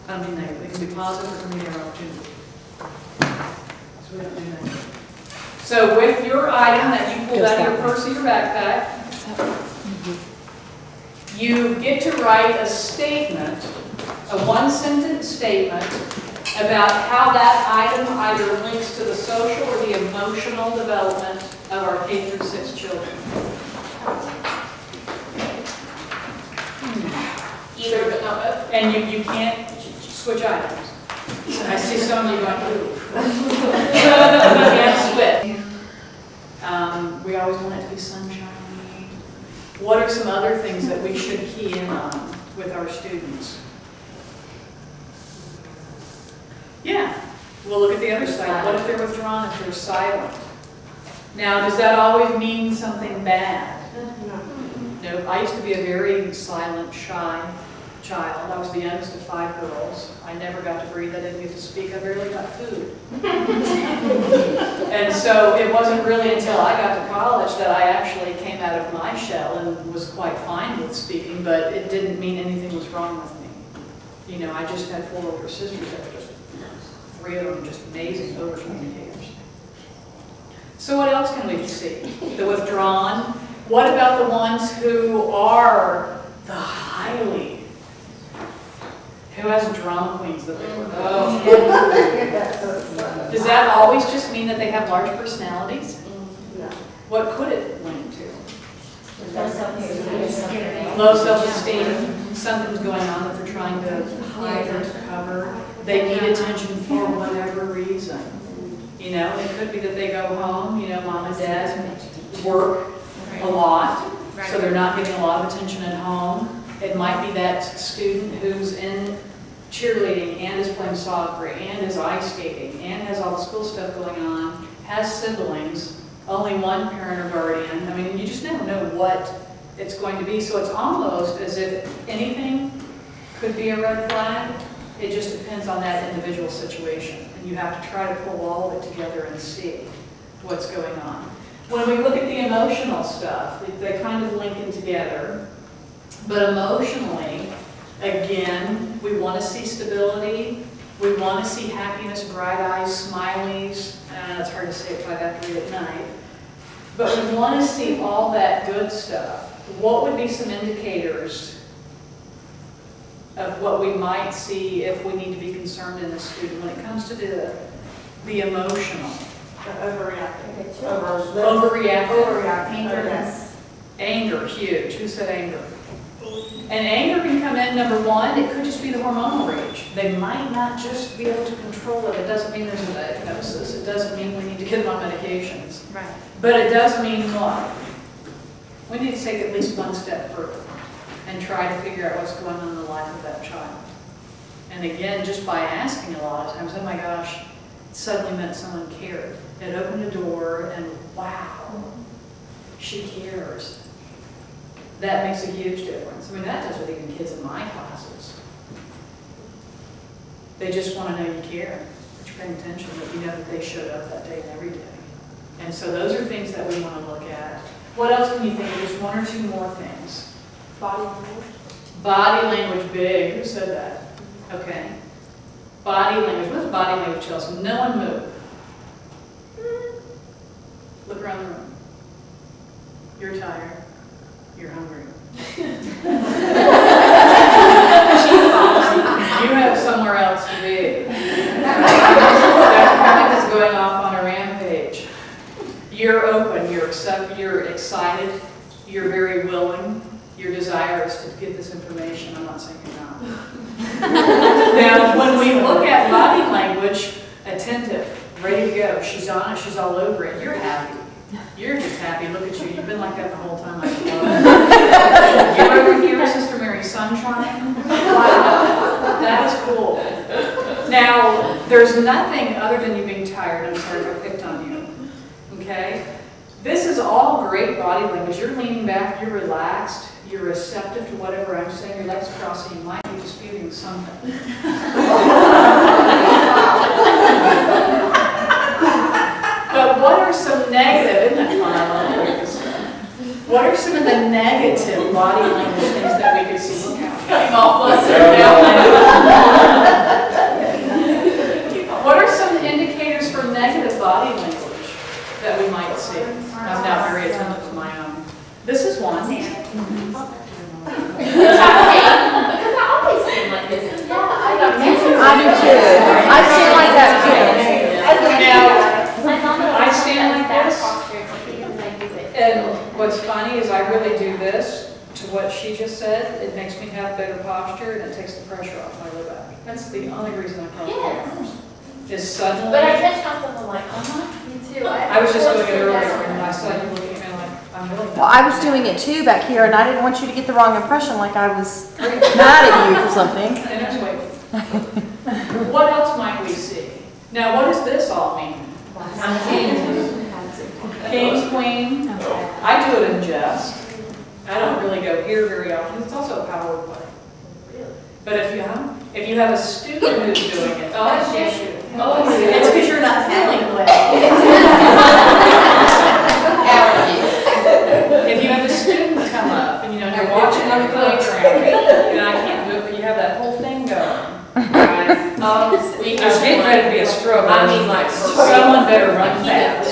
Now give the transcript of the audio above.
I don't mean negative. It can be positive or it can be an opportunity. So we don't do that. So with your item that you pulled out of your purse or your backpack, you get to write a statement, a one-sentence statement about how that item either links to the social or the emotional development of our K through 6 children. Either but not both. And you can't switch items. I see some of you going, ooh. You can't switch. We always want it to be sunshiny. What are some other things that we should key in on with our students? Yeah, we'll look at the other side. What if they're withdrawn, if they're silent? Now, does that always mean something bad? No. I used to be a very silent, shy child. I was the youngest of 5 girls. I never got to breathe. I didn't get to speak. I barely got food. And so it wasn't really until I got to college that I actually came out of my shell and was quite fine with speaking, but it didn't mean anything was wrong with me. You know, I just had 4 older sisters that were just, 3 of them just amazing over communicators. So what else can we see? The withdrawn. What about the ones who are the highly? Who has drama queens that they work with? Oh. Does that always just mean that they have large personalities? No. What could it link to? Low self-esteem. Low self-esteem. Something's going on that they're trying to hide or to cover. They need attention for whatever reason. You know, it could be that they go home, you know, mom and dad work a lot, so they're not getting a lot of attention at home. It might be that student who's in cheerleading and is playing soccer and is ice skating and has all the school stuff going on, has siblings, only one parent or guardian. I mean, you just never know what it's going to be. So it's almost as if anything could be a red flag. It just depends on that individual situation. And you have to try to pull all of it together and see what's going on. When we look at the emotional stuff, they kind of link in together. But emotionally, again, we want to see stability. We want to see happiness, bright eyes, smileys. It's hard to say if I have to read at night. But we want to see all that good stuff. What would be some indicators of what we might see if we need to be concerned in a student when it comes to the emotional? Overreacting. Overreacting. Anger. Anger, huge. Who said anger? And anger can come in, number one, it could just be the hormonal rage. They might not just be able to control it. It doesn't mean there's a diagnosis. It doesn't mean we need to get them on medications. Right. But it does mean what? We need to take at least one step further and try to figure out what's going on in the life of that child. And again, just by asking a lot of times, oh my gosh, it suddenly meant someone cared. It opened a door and wow, she cares. That makes a huge difference. I mean, that does with even kids in my classes. They just want to know you care, that you're paying attention, that you know that they showed up that day and every day. And so those are things that we want to look at. What else can you think of? Just 1 or 2 more things. Body language. Body language, big. Who said that? Okay. Body language. What does body language tell us? No one move. Look around the room. You're tired. You're hungry. You have somewhere else to be. That parent is going off on a rampage. You're open, you're excited, you're very willing. Your desire is to get this information. I'm not saying you're not. Now, when we look at body language, attentive, ready to go, she's on it, she's all over it, you're happy. You're just happy. Look at you. You've been like that the whole time. You're over here, Sister Mary Sunshine. Wow, that is cool. Now, there's nothing other than you being tired. I'm sorry if I picked on you. Okay? This is all great body language. You're leaning back. You're relaxed. You're receptive to whatever I'm saying. Your legs crossing. You might be disputing something. But what are some negative, isn't that fun? What are some of the negative body language things that we could see? Look how I'm all flustered now. I stand like that too. Now, I stand like this, and what's funny is I really do this to what she just said. It makes me have better posture, and it takes the pressure off my low back. That's the only reason I cross arms. Is suddenly. But I catch myself, I'm like, Me too. I was just doing it earlier, and I saw you looking at me like, I'm really not. Well, I was doing it too back here, and I didn't want you to get the wrong impression, like I was mad at you for something. And that's wait. What else might we see? Now, what does this all mean? King's Queen. I do it in jest. I don't really go here very often. It's also a power play. But if you have a student who's doing it, oh, yes, you. Oh, it's because you're not feeling well. If you have a student come up and you're watching on the playground, and I can't do it, but you have that whole thing going. There's getting ready to be a stroke. I mean, like, someone better run fast.